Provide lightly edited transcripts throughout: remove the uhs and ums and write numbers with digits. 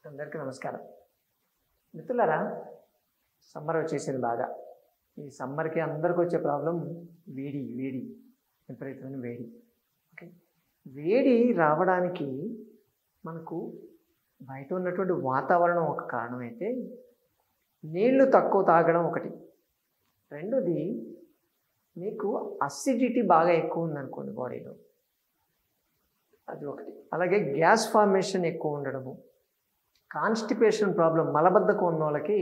అందరికీ నమస్కారం. మిత్రులారా, సమ్మర్ వచ్చేసింది బాగా. ఈ సమ్మర్కి అందరికి వచ్చే ప్రాబ్లం వేడి విపరీతమైన వేడి. ఓకే, వేడి రావడానికి మనకు బయట ఉన్నటువంటి వాతావరణం ఒక కారణం అయితే, నీళ్లు తక్కువ తాగడం ఒకటి. రెండోది, మీకు అసిడిటీ బాగా ఎక్కువ ఉందనుకోండి బాడీలో, అది ఒకటి. అలాగే గ్యాస్ ఫార్మేషన్ ఎక్కువ ఉండడము, కాన్స్టిపేషన్ ప్రాబ్లం, మలబద్ధకం ఉన్న వాళ్ళకి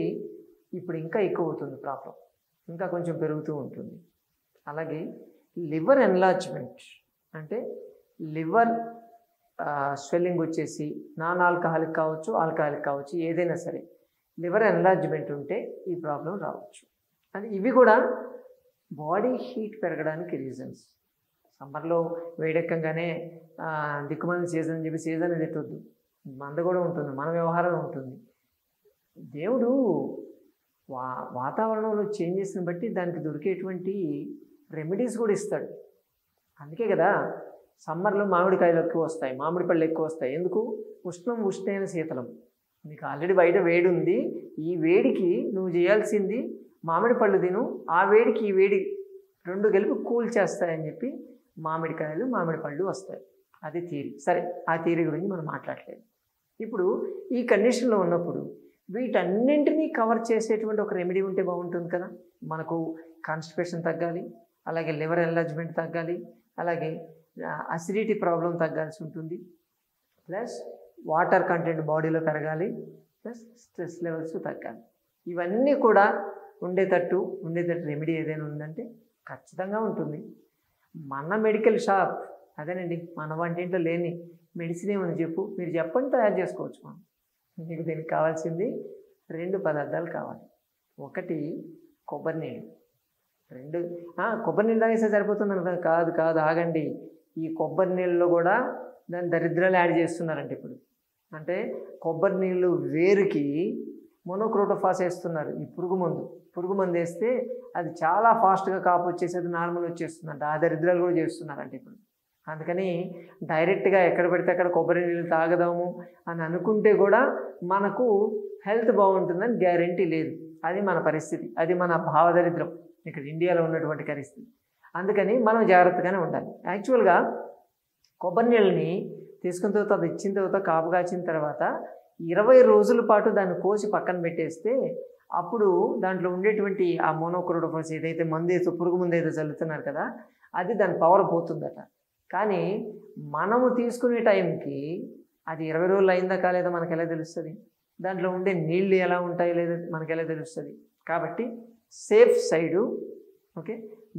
ఇప్పుడు ఇంకా ఎక్కువ అవుతుంది ప్రాబ్లం, ఇంకా కొంచెం పెరుగుతూ ఉంటుంది. అలాగే లివర్ ఎన్లార్జ్మెంట్, అంటే లివర్ స్వెల్లింగ్ వచ్చేసి నాన్ ఆల్కహాలిక్ కావచ్చు, ఆల్కహాలిక్ కావచ్చు, ఏదైనా సరే లివర్ ఎన్లార్జ్మెంట్ ఉంటే ఈ ప్రాబ్లం రావచ్చు. అది ఇవి కూడా బాడీ హీట్ పెరగడానికి రీజన్స్. సమ్మర్లో వేడెక్కగానే దిక్కుమాలిన సీజన్ అని చెప్పి సీజన్ తిట్టొద్దు, మంద కూడా ఉంటుంది, మన వ్యవహారం ఉంటుంది. దేవుడు వాతావరణంలో చేంజెస్ని బట్టి దానికి దొరికేటువంటి రెమెడీస్ కూడా ఇస్తాడు. అందుకే కదా సమ్మర్లో మామిడికాయలు ఎక్కువ వస్తాయి, మామిడి పళ్ళు ఎక్కువ వస్తాయి. ఎందుకు? ఉష్ణైన శీతలం. నీకు ఆల్రెడీ బయట వేడి ఉంది, ఈ వేడికి నువ్వు చేయాల్సింది మామిడి పళ్ళు తిను, ఆ వేడికి ఈ వేడి రెండు కలిపి కూల్ చేస్తాయని చెప్పి మామిడికాయలు మామిడి పళ్ళు వస్తాయి. అది థియరీ. సరే, ఆ థియరీ గురించి మనం మాట్లాడలేదు. ఇప్పుడు ఈ కండిషన్లో ఉన్నప్పుడు వీటన్నింటినీ కవర్ చేసేటువంటి ఒక రెమెడీ ఉంటే బాగుంటుంది కదా. మనకు కాన్స్టిపేషన్ తగ్గాలి, అలాగే లివర్ ఎన్లార్జ్మెంట్ తగ్గాలి, అలాగే అసిడిటీ ప్రాబ్లం తగ్గాల్సి ఉంటుంది, ప్లస్ వాటర్ కంటెంట్ బాడీలో పెరగాలి, ప్లస్ స్ట్రెస్ లెవెల్స్ తగ్గాలి. ఇవన్నీ కూడా ఉండేటట్టు రెమెడీ ఏదైనా ఉందంటే ఖచ్చితంగా ఉంటుంది. మన మెడికల్ షాప్ అదేనండి. మన వంటింట్లో లేని మెడిసిన్ ఏమని చెప్పు, మీరు చెప్పండి, తయారు చేసుకోవచ్చు మనం. మీకు దీనికి కావాల్సింది 2 పదార్థాలు కావాలి. ఒకటి కొబ్బరి నీళ్ళు. కొబ్బరి నీళ్ళు తాగేస్తే సరిపోతుంది అనుకోండి. కాదు, ఆగండి. ఈ కొబ్బరి నీళ్ళలో కూడా దాని దరిద్రాలు యాడ్ చేస్తున్నారంటే ఇప్పుడు. అంటే కొబ్బరి నీళ్ళు వేరుకి మోనోక్రోటోఫాస్ వేస్తున్నారు. ఈ పురుగు మందు వేస్తే అది చాలా ఫాస్ట్గా కాపు వచ్చేసి అది నార్మల్ వచ్చేస్తుందంట. ఆ దరిద్రాలు కూడా చేస్తున్నారంటే ఇప్పుడు. అందుకని డైరెక్ట్గా ఎక్కడ పెడితే అక్కడ కొబ్బరి నీళ్ళు తాగదాము అని అనుకుంటే కూడా మనకు హెల్త్ బాగుంటుందని గ్యారంటీ లేదు. అది మన పరిస్థితి, అది మన భావదరిద్రం ఇక్కడ ఇండియాలో ఉన్నటువంటి పరిస్థితి. అందుకని మనం జాగ్రత్తగానే ఉండాలి. యాక్చువల్గా కొబ్బరి నీళ్ళని తీసుకున్న తర్వాత, అది ఇచ్చిన తర్వాత, కాపు కాచిన తర్వాత 20 రోజుల పాటు దాన్ని కోసి పక్కన పెట్టేస్తే అప్పుడు దాంట్లో ఉండేటువంటి ఆ మోనోక్రోటోఫాస్ ఏదైతే పురుగు మందు ఏదో చల్లుతున్నారు కదా, అది దాని పవర్ పోతుందట. కానీ మనము తీసుకునే టైంకి అది 20 రోజులు అయిందా కాలేదో మనకు ఎలా తెలుస్తుంది? దాంట్లో ఉండే నీళ్ళు ఎలా ఉంటాయో లేదో మనకు ఎలా తెలుస్తుంది? కాబట్టి సేఫ్ సైడు, ఓకే,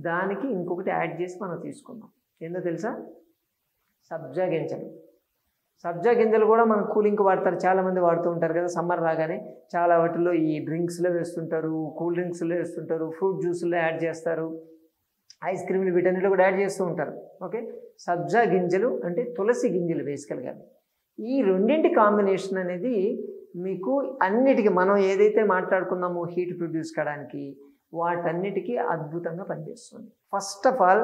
దానికి ఇంకొకటి యాడ్ చేసి మనం తీసుకుందాం. ఏందో తెలుసా? సబ్జా గింజలు కూడా మనం కూలింగ్కి వాడతారు, చాలామంది వాడుతూ ఉంటారు కదా. సమ్మర్ రాగానే చాలా వాటిల్లో ఈ డ్రింక్స్లో వేస్తుంటారు, కూల్ డ్రింక్స్లో వేస్తుంటారు, ఫ్రూట్ జ్యూస్లో యాడ్ చేస్తారు, ఐస్ క్రీమ్లు వీటన్నిటిలో కూడా యాడ్ చేస్తూ ఉంటారు. ఓకే, సబ్జా గింజలు అంటే తులసి గింజలు వేసుకెళ్ళగాలి. ఈ రెండింటి కాంబినేషన్ అనేది మీకు అన్నిటికీ మనం ఏదైతే మాట్లాడుకున్నామో హీట్ ప్రొడ్యూస్ కావడానికి వాటన్నిటికీ అద్భుతంగా పనిచేస్తుంది. ఫస్ట్ ఆఫ్ ఆల్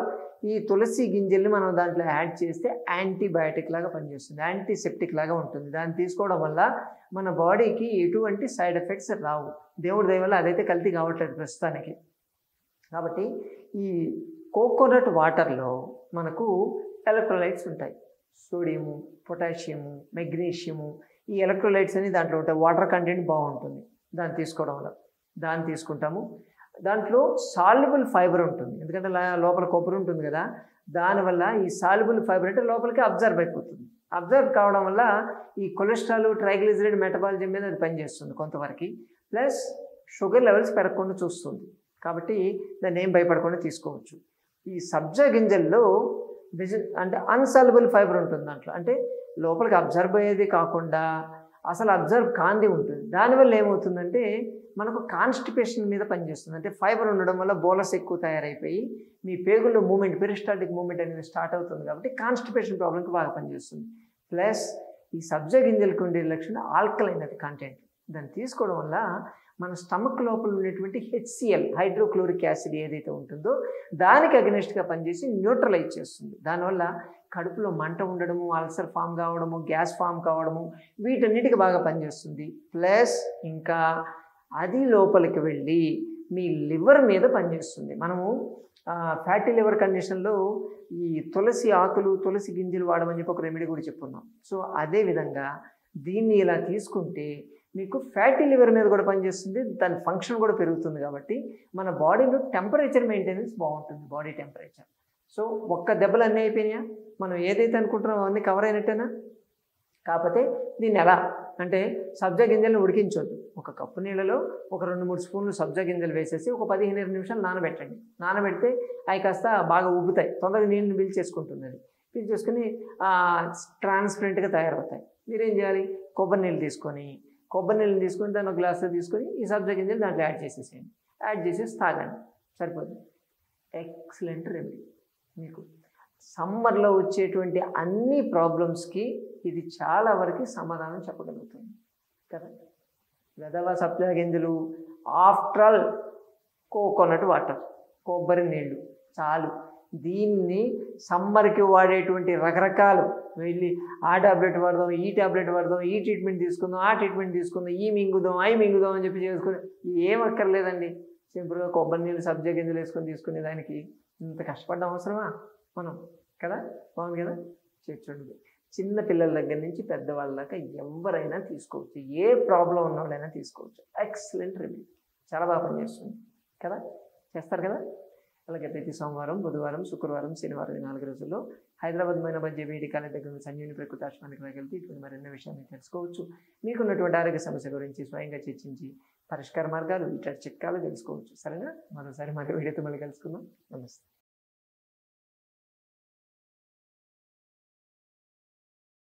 ఈ తులసి గింజల్ని మనం దాంట్లో యాడ్ చేస్తే యాంటీబయాటిక్ లాగా పనిచేస్తుంది, యాంటీసెప్టిక్ లాగా ఉంటుంది. దాన్ని తీసుకోవడం వల్ల మన బాడీకి ఎటువంటి సైడ్ ఎఫెక్ట్స్ రావు. దేవుడి దయ వల్ల అదైతే కల్తీ కావట్లేదు ప్రస్తుతానికి. కాబట్టి ఈ కోకోనట్ వాటర్లో మనకు ఎలక్ట్రోలైట్స్ ఉంటాయి, సోడియము, పొటాషియము, మెగ్నీషియము. ఈ ఎలక్ట్రోలైట్స్ అని దాంట్లో ఉంటాయి. వాటర్ కంటెంట్ బాగుంటుంది దాన్ని తీసుకోవడం వల్ల. దాన్ని తీసుకుంటాము. దాంట్లో సాల్యుబుల్ ఫైబర్ ఉంటుంది, ఎందుకంటే లోపల కొబ్బరి ఉంటుంది కదా, దానివల్ల ఈ సాల్యుబుల్ ఫైబర్ అంటే లోపలికి అబ్జర్వ్ అయిపోతుంది. అబ్జర్వ్ కావడం వల్ల ఈ కొలెస్ట్రాల్, ట్రైగ్లిజరైడ్ మెటబాలిజం మీద అది పనిచేస్తుంది కొంతవరకు. ప్లస్ షుగర్ లెవెల్స్ పెరగకుండా చూస్తుంది. కాబట్టి దాన్ని ఏం భయపడకుండా తీసుకోవచ్చు. ఈ సబ్జా గింజల్లో అంటే అన్సాల్యుబుల్ ఫైబర్ ఉంటుంది దాంట్లో, అంటే లోపలికి అబ్జర్వ్ అయ్యేది కాకుండా అసలు అబ్జర్వ్ కాంది ఉంటుంది. దానివల్ల ఏమవుతుందంటే మనకు కాన్స్టిపేషన్ మీద పనిచేస్తుంది. అంటే ఫైబర్ ఉండడం వల్ల బోలస్ ఎక్కువ తయారైపోయి మీ పేగుల్లో మూమెంట్, పెరిస్టాల్టిక్ మూమెంట్ అనేది స్టార్ట్ అవుతుంది. కాబట్టి కాన్స్టిపేషన్ ప్రాబ్లంకి బాగా పనిచేస్తుంది. ప్లస్ ఈ సబ్జా గింజలకు ఉండే లక్షణం ఆల్కలైన్ అది కంటెంట్. దాన్ని తీసుకోవడం వల్ల మన స్టమక్ లోపల ఉన్నటువంటి HCl హైడ్రోక్లోరిక్ యాసిడ్ ఏదైతే ఉంటుందో దానికి అగెనిస్ట్గా పనిచేసి న్యూట్రలైజ్ చేస్తుంది. దానివల్ల కడుపులో మంట ఉండడము, అల్సర్ ఫామ్ కావడము, గ్యాస్ ఫామ్ కావడము వీటన్నిటికి బాగా పనిచేస్తుంది. ప్లస్ ఇంకా అది లోపలికి వెళ్ళి మీ లివర్ మీద పనిచేస్తుంది. మనము ఫ్యాటీ లివర్ కండిషన్లో ఈ తులసి ఆకులు, తులసి గింజలు వాడమని చెప్పి ఒక రెమెడీ కూడా చెప్పుకున్నాం. సో అదేవిధంగా దీన్ని ఇలా తీసుకుంటే మీకు ఫ్యాటీ లివర్ మీద కూడా పనిచేస్తుంది, దాని ఫంక్షన్ కూడా పెరుగుతుంది. కాబట్టి మన బాడీలో టెంపరేచర్ మెయింటెనెన్స్ బాగుంటుంది, బాడీ టెంపరేచర్. సో ఒక్క దెబ్బలు అన్నీ అయిపోయినాయా? మనం ఏదైతే అనుకుంటున్నామో అవన్నీ కవర్ అయినట్టేనా? కాకపోతే దీన్ని ఎలా అంటే సబ్జా గింజలను ఉడికించొద్దు. ఒక కప్పు నీళ్ళలో ఒక 2-3 స్పూన్లు సబ్జా గింజలు వేసేసి ఒక 15-20 నిమిషాలు నానబెట్టండి. నానబెడితే అవి కాస్త బాగా ఉబ్బుతాయి, తొందరగా నీళ్ళని పీల్చేసుకుంటుంది. అది పీల్చేసుకుని ట్రాన్స్పరెంట్గా తయారవుతాయి. మీరేం చేయాలి? కొబ్బరి నీళ్ళు తీసుకొని దాన్ని ఒక గ్లాసులో తీసుకొని ఈ సబ్జా గింజలు దాంట్లో యాడ్ చేసేసేయండి. యాడ్ చేసేసి తాగండి, సరిపోతుంది. Excellent remedy. మీకు సమ్మర్లో వచ్చేటువంటి అన్ని ప్రాబ్లమ్స్కి ఇది చాలా వరకు సమాధానం చెప్పగలుగుతుంది కదా. వెదవ సబ్జా గింజలు, ఆఫ్టర్ ఆల్ కోకోనట్ వాటర్, కొబ్బరి నీళ్ళు చాలు. దీన్ని సమ్మర్కి వాడేటువంటి రకరకాలు వెళ్ళి ఆ ట్యాబ్లెట్ వాడదాం, ఈ ట్యాబ్లెట్ వాడదాం, ఈ ట్రీట్మెంట్ తీసుకుందాం, ఆ ట్రీట్మెంట్ తీసుకుందాం, ఈ మింగుదాం, అవి మింగుదాం అని చెప్పి చేసుకుని ఏం అక్కర్లేదండి. సింపుల్గా కొబ్బరి నీళ్ళు, సబ్జా గింజలు వేసుకొని తీసుకునే దానికి ఇంత కష్టపడ్డం అవసరమా మనం కదా? బాగుంది కదా? చూడండి, చిన్న పిల్లల దగ్గర నుంచి పెద్దవాళ్ళ దాకా ఎవరైనా తీసుకోవచ్చు, ఏ ప్రాబ్లం ఉన్న వాళ్ళైనా తీసుకోవచ్చు. ఎక్సలెంట్ రెమెడీ, చాలా బాగా పనిచేస్తుంది కదా. చేస్తారు కదా. అలాగే ప్రతి సోమవారం, బుధవారం, శుక్రవారం, శనివారం ఈ 4 రోజుల్లో హైదరాబాద్ మైనాబాద్ జేబీటీ కాలేజ్ దగ్గర ఉన్న సంజీవిని ప్రకృతి ఆశ్రమానికి వెళ్తే ఇటువంటి మరెన్నో విషయాన్ని తెలుసుకోవచ్చు. మీకున్నటువంటి ఆరోగ్య సమస్య గురించి స్వయంగా చర్చించి పరిష్కార మార్గాలు, ఇట్లాంటి చిట్కాలు తెలుసుకోవచ్చు. సరేనా? మరోసారి మరో వీడియోతో మళ్ళీ కలుసుకుందాం. నమస్తే.